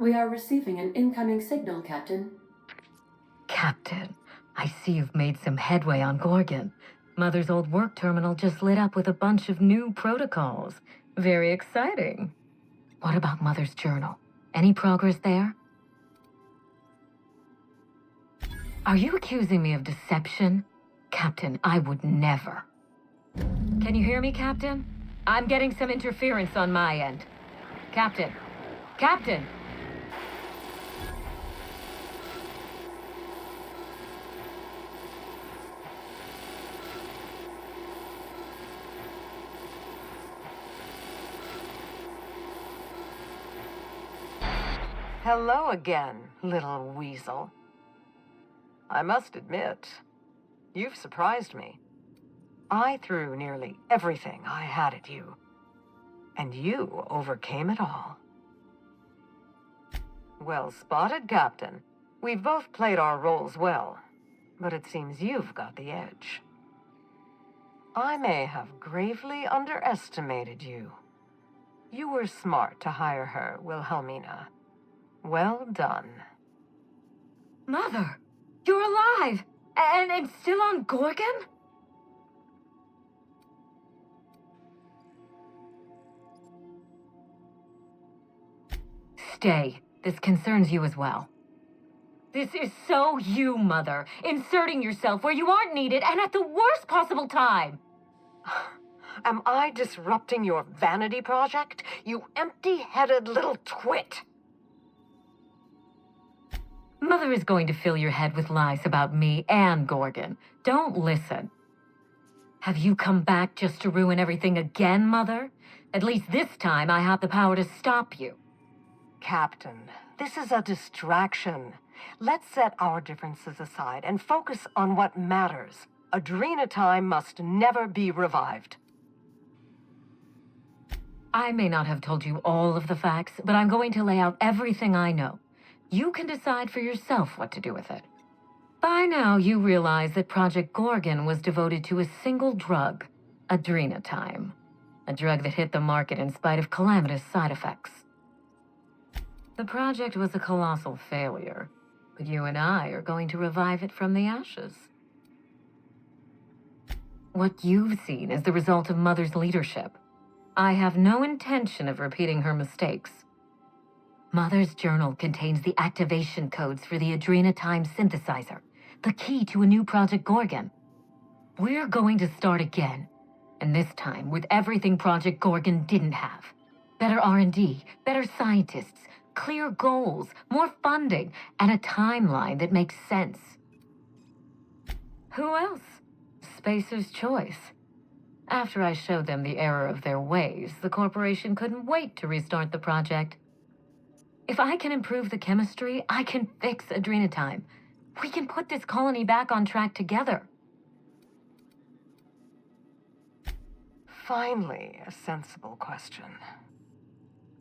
We are receiving an incoming signal, Captain. Captain, I see you've made some headway on Gorgon. Mother's old work terminal just lit up with a bunch of new protocols. Very exciting. What about Mother's journal? Any progress there? Are you accusing me of deception? Captain, I would never. Can you hear me, Captain? I'm getting some interference on my end. Captain! Captain! Hello again, little weasel. I must admit, you've surprised me. I threw nearly everything I had at you, and you overcame it all. Well spotted, Captain. We've both played our roles well, but it seems you've got the edge. I may have gravely underestimated you. You were smart to hire her, Wilhelmina. Well done. Mother! You're alive! And still on Gorgon? Stay. This concerns you as well. This is so you, Mother. Inserting yourself where you aren't needed and at the worst possible time. Am I disrupting your vanity project? You empty-headed little twit! Mother is going to fill your head with lies about me and Gorgon. Don't listen. Have you come back just to ruin everything again, Mother? At least this time I have the power to stop you. Captain, this is a distraction. Let's set our differences aside and focus on what matters. Adrena time must never be revived. I may not have told you all of the facts, but I'm going to lay out everything I know. You can decide for yourself what to do with it. By now, you realize that Project Gorgon was devoted to a single drug, Adrena time. A drug that hit the market in spite of calamitous side effects. The project was a colossal failure, but you and I are going to revive it from the ashes. What you've seen is the result of Mother's leadership. I have no intention of repeating her mistakes. Mother's journal contains the activation codes for the Adrena time synthesizer, the key to a new Project Gorgon. We're going to start again, and this time with everything Project Gorgon didn't have. Better R&D, better scientists, clear goals, more funding, and a timeline that makes sense. Who else? Spacer's choice. After I showed them the error of their ways, the corporation couldn't wait to restart the project. If I can improve the chemistry, I can fix Adrena time. We can put this colony back on track together. Finally, a sensible question.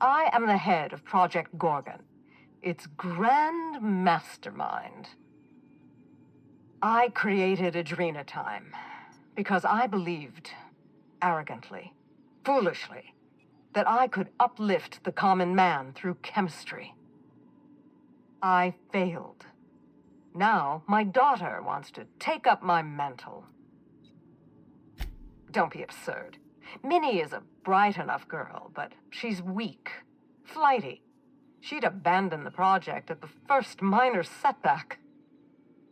I am the head of Project Gorgon, its grand mastermind. I created Adrena time because I believed, arrogantly, foolishly, that I could uplift the common man through chemistry. I failed. Now, my daughter wants to take up my mantle. Don't be absurd. Minnie is a bright enough girl, but she's weak, flighty. She'd abandon the project at the first minor setback.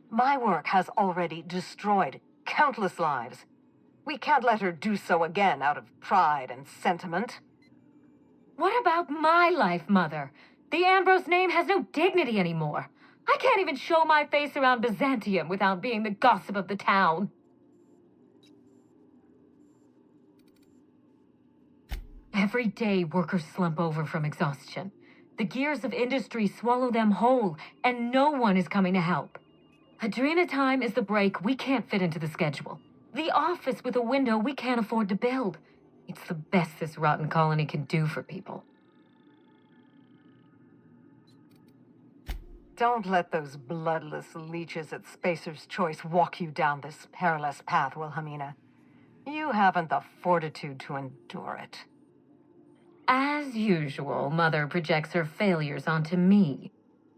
My work has already destroyed countless lives. We can't let her do so again out of pride and sentiment. What about my life, Mother? The Ambrose name has no dignity anymore. I can't even show my face around Byzantium without being the gossip of the town. Every day, workers slump over from exhaustion. The gears of industry swallow them whole, and no one is coming to help. Adrena time is the break we can't fit into the schedule. The office with a window we can't afford to build. It's the best this rotten colony can do for people. Don't let those bloodless leeches at Spacer's Choice walk you down this perilous path, Wilhelmina. You haven't the fortitude to endure it. As usual, Mother projects her failures onto me.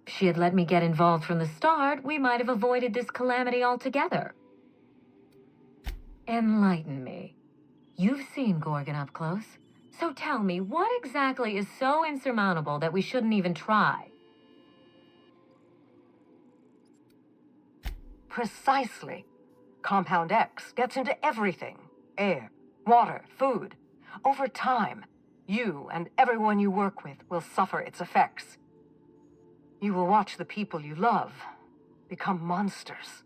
If she had let me get involved from the start, we might have avoided this calamity altogether. Enlighten me. You've seen Gorgon up close. So tell me, what exactly is so insurmountable that we shouldn't even try? Precisely. Compound X gets into everything. Air, water, food. Over time, you and everyone you work with will suffer its effects. You will watch the people you love become monsters.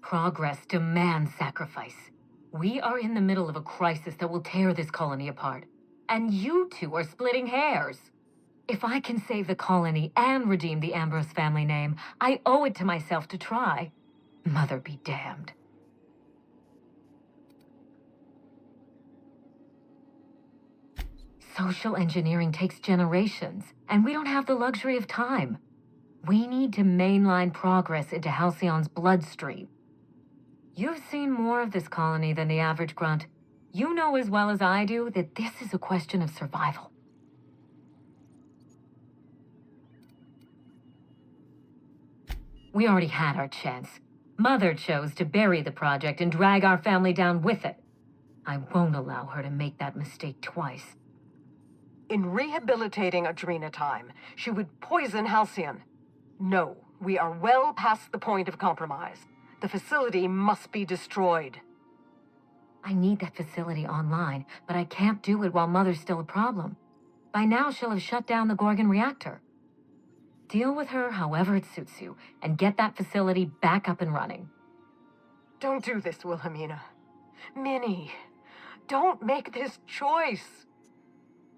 Progress demands sacrifice. We are in the middle of a crisis that will tear this colony apart. And you two are splitting hairs. If I can save the colony and redeem the Ambrose family name, I owe it to myself to try. Mother be damned. Social engineering takes generations, and we don't have the luxury of time. We need to mainline progress into Halcyon's bloodstream. You've seen more of this colony than the average grunt. You know as well as I do that this is a question of survival. We already had our chance. Mother chose to bury the project and drag our family down with it. I won't allow her to make that mistake twice. In rehabilitating Adrenatime, she would poison Halcyon. No, we are well past the point of compromise. The facility must be destroyed. I need that facility online, but I can't do it while Mother's still a problem. By now, she'll have shut down the Gorgon reactor. Deal with her however it suits you, and get that facility back up and running. Don't do this, Wilhelmina. Minnie, don't make this choice.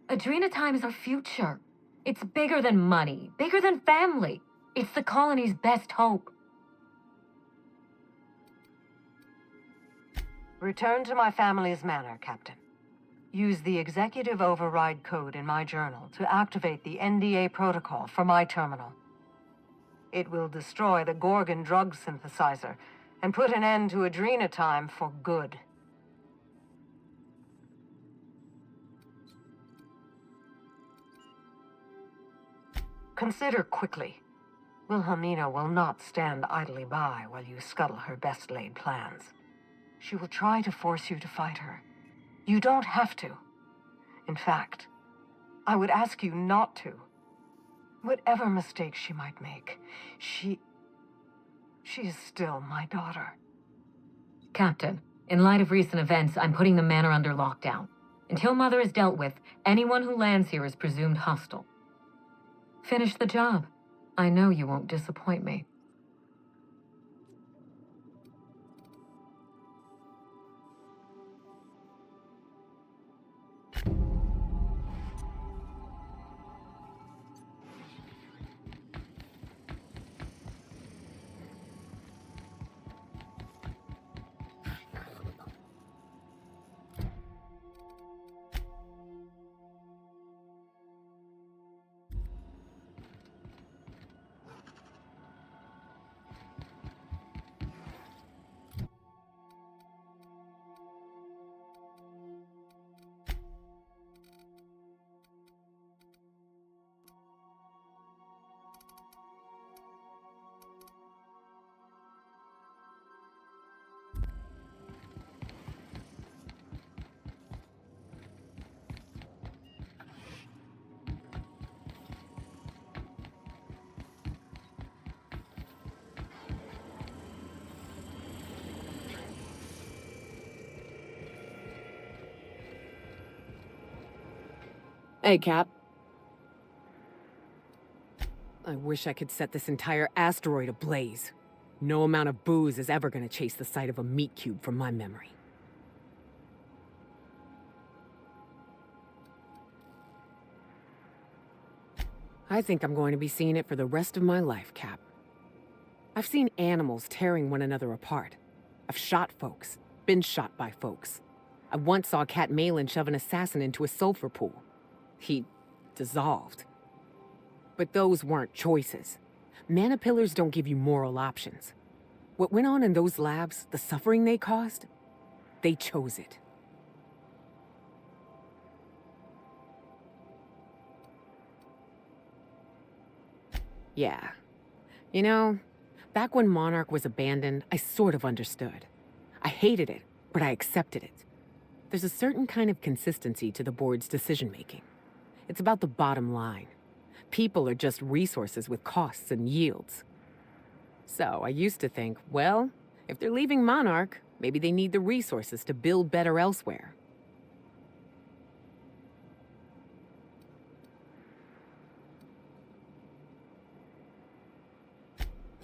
Adrenatime is our future. It's bigger than money, bigger than family. It's the colony's best hope. Return to my family's manor, Captain. Use the executive override code in my journal to activate the NDA protocol for my terminal. It will destroy the Gorgon drug synthesizer and put an end to Adrenatime for good. Consider quickly. Wilhelmina will not stand idly by while you scuttle her best-laid plans. She will try to force you to fight her. You don't have to. In fact, I would ask you not to. Whatever mistakes she might make, she is still my daughter. Captain, in light of recent events, I'm putting the manor under lockdown. Until Mother is dealt with, anyone who lands here is presumed hostile. Finish the job. I know you won't disappoint me. Hey, Cap. I wish I could set this entire asteroid ablaze. No amount of booze is ever gonna chase the sight of a meat cube from my memory. I think I'm going to be seeing it for the rest of my life, Cap. I've seen animals tearing one another apart. I've shot folks, been shot by folks. I once saw Cat Malin shove an assassin into a sulfur pool. He dissolved. But those weren't choices. Mana pillars don't give you moral options. What went on in those labs, the suffering they caused, they chose it. Yeah. You know, back when Monarch was abandoned, I sort of understood. I hated it, but I accepted it. There's a certain kind of consistency to the board's decision-making. It's about the bottom line. People are just resources with costs and yields. So I used to think, well, if they're leaving Monarch, maybe they need the resources to build better elsewhere.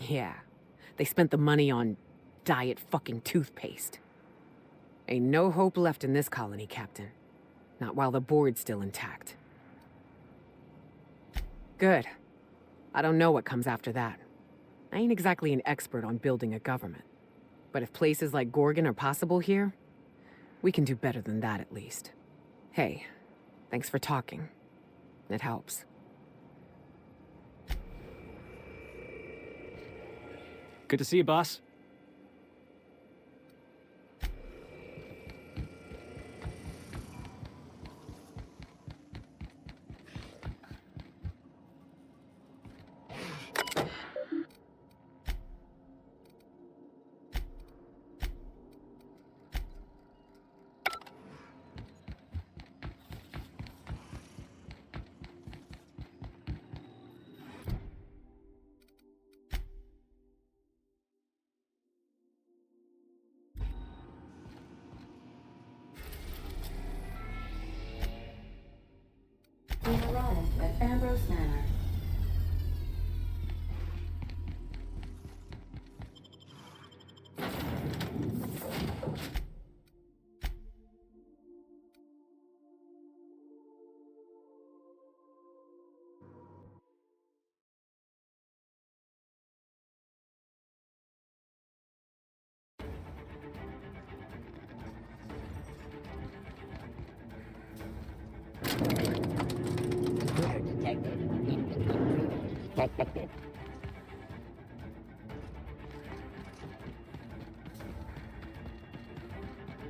Yeah, they spent the money on diet fucking toothpaste. Ain't no hope left in this colony, Captain. Not while the board's still intact. Good. I don't know what comes after that. I ain't exactly an expert on building a government. But if places like Gorgon are possible here, we can do better than that at least. Hey, thanks for talking. It helps. Good to see you, boss. We arrived at Ambrose Manor.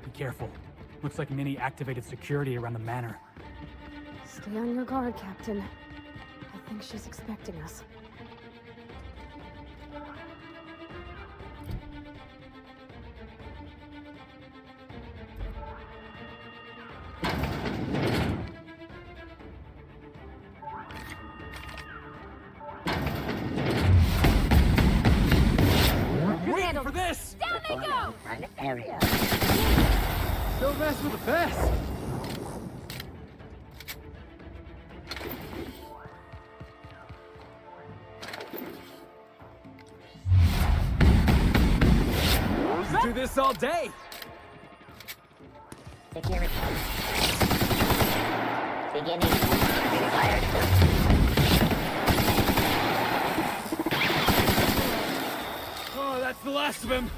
Be careful. Looks like Minnie activated security around the manor. Stay on your guard, Captain. I think she's expecting us. Wait for this! Down they go! Area. Don't mess with the best! Do this all day! Security. Beginning. Required. Oh, that's the last of him!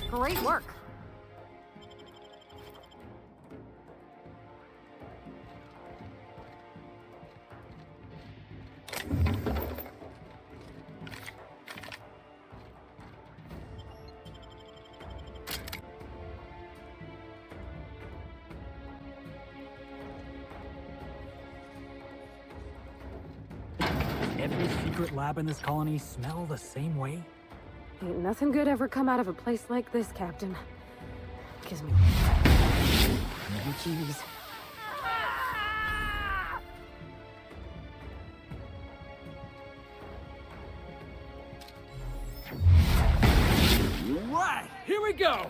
Great work. every secret lab in this colony smell the same way? Ain't nothing good ever come out of a place like this, Captain. Gives me jeez. Right, here we go!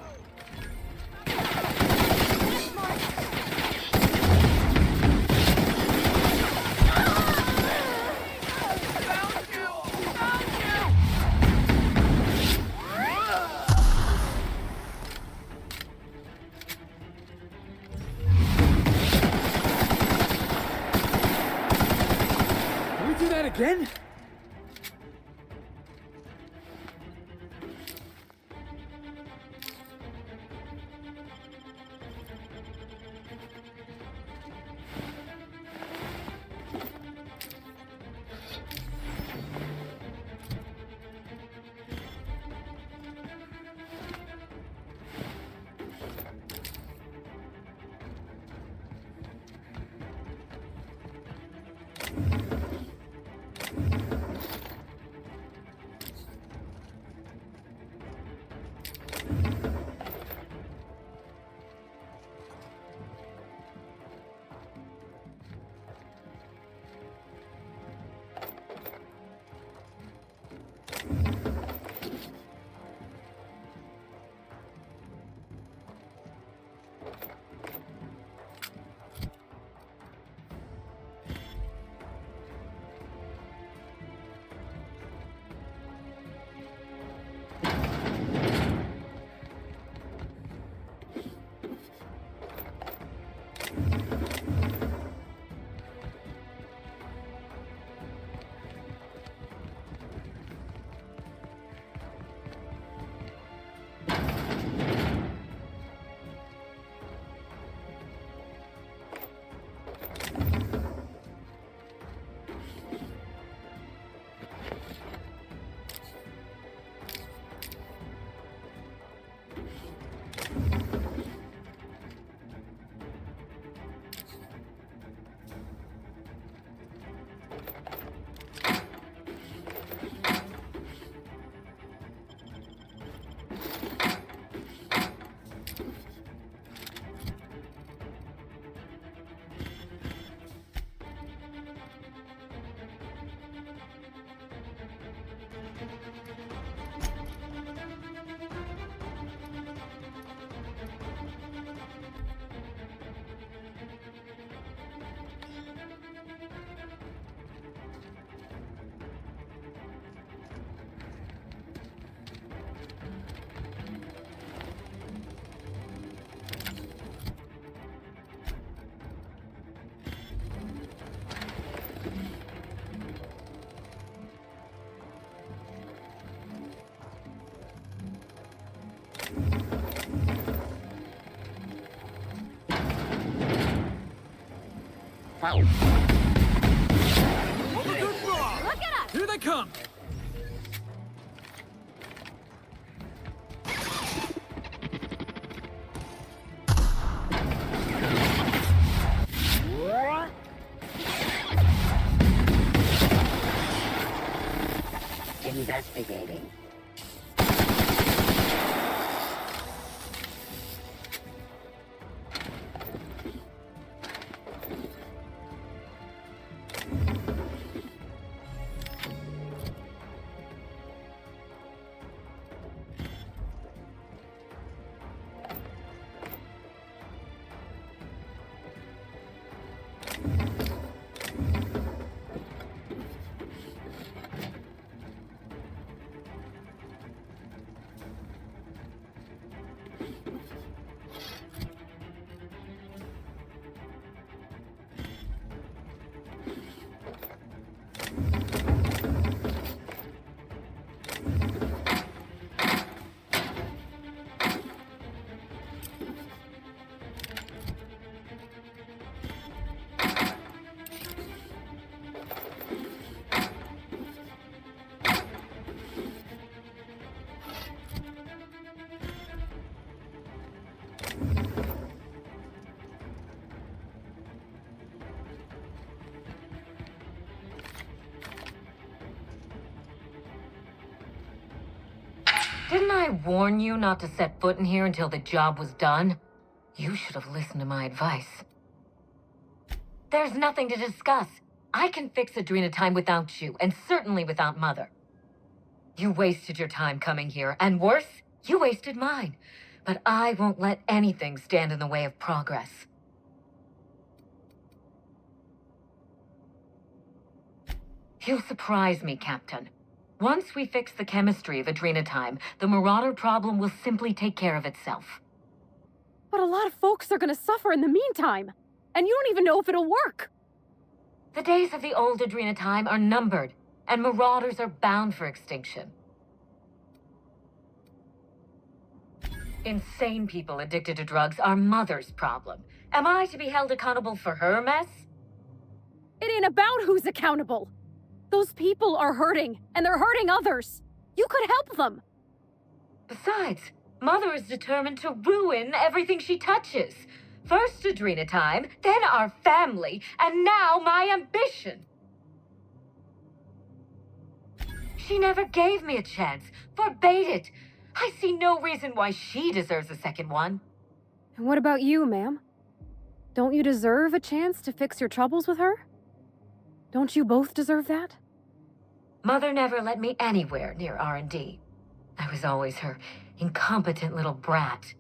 Can we do that again? Look at us! Here they come! Investigating. Didn't I warn you not to set foot in here until the job was done? You should have listened to my advice. There's nothing to discuss. I can fix Adrena time without you, and certainly without Mother. You wasted your time coming here, and worse, you wasted mine. But I won't let anything stand in the way of progress. You surprise me, Captain. Once we fix the chemistry of Adrena time, the Marauder problem will simply take care of itself. But a lot of folks are gonna suffer in the meantime. And you don't even know if it'll work. The days of the old Adrena time are numbered, and Marauders are bound for extinction. Insane people addicted to drugs are Mother's problem. Am I to be held accountable for her mess? It ain't about who's accountable. Those people are hurting, and they're hurting others. You could help them. Besides, Mother is determined to ruin everything she touches. First Adrena time, then our family, and now my ambition. She never gave me a chance, forbade it. I see no reason why she deserves a second one. And what about you, ma'am? Don't you deserve a chance to fix your troubles with her? Don't you both deserve that? Mother never let me anywhere near R&D. I was always her incompetent little brat.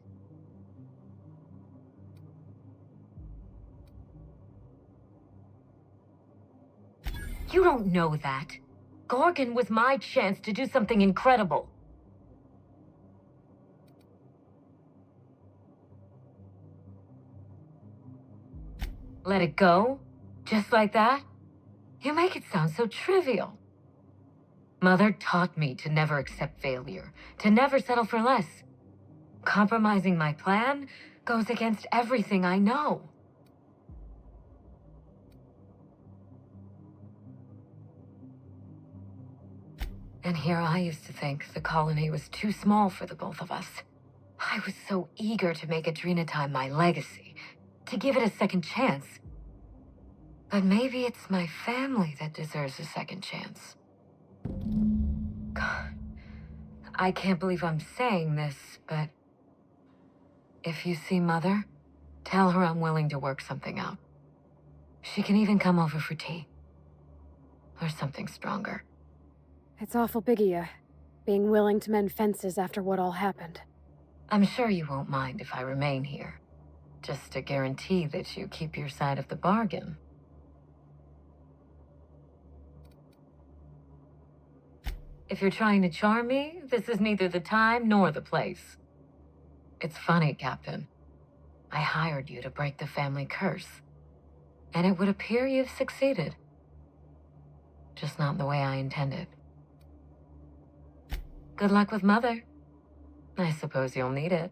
You don't know that. Gorgon was my chance to do something incredible. Let it go? Just like that? You make it sound so trivial. Mother taught me to never accept failure, to never settle for less. Compromising my plan goes against everything I know. And here I used to think the colony was too small for the both of us. I was so eager to make Adrena time my legacy, to give it a second chance. But maybe it's my family that deserves a second chance. God, I can't believe I'm saying this, but if you see Mother, tell her I'm willing to work something out. She can even come over for tea. Or something stronger. It's awful big of you, being willing to mend fences after what all happened. I'm sure you won't mind if I remain here. Just to guarantee that you keep your side of the bargain. If you're trying to charm me, this is neither the time nor the place. It's funny, Captain. I hired you to break the family curse. And it would appear you've succeeded. Just not in the way I intended. Good luck with Mother. I suppose you'll need it.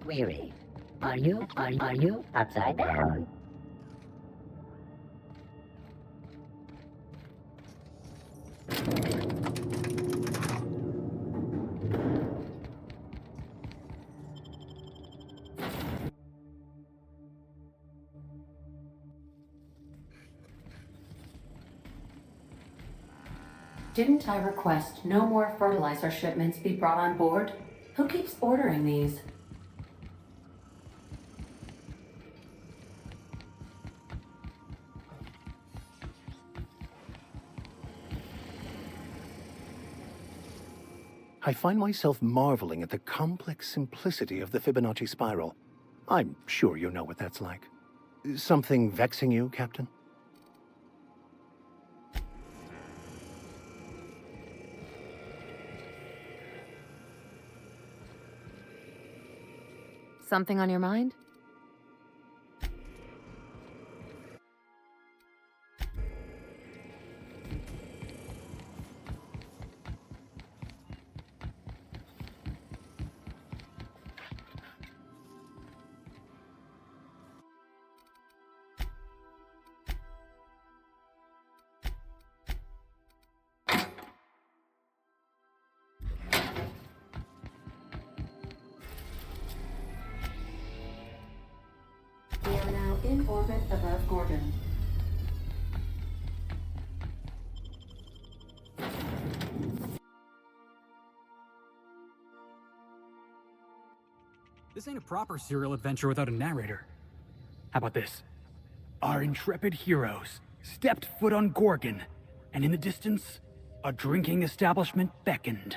Query. Are you upside down? Didn't I request no more fertilizer shipments be brought on board? Who keeps ordering these? I find myself marveling at the complex simplicity of the Fibonacci spiral. I'm sure you know what that's like. Something vexing you, Captain? Something on your mind? We are now in orbit above Gorgon. This ain't a proper serial adventure without a narrator. How about this? Our intrepid heroes stepped foot on Gorgon, and in the distance, a drinking establishment beckoned.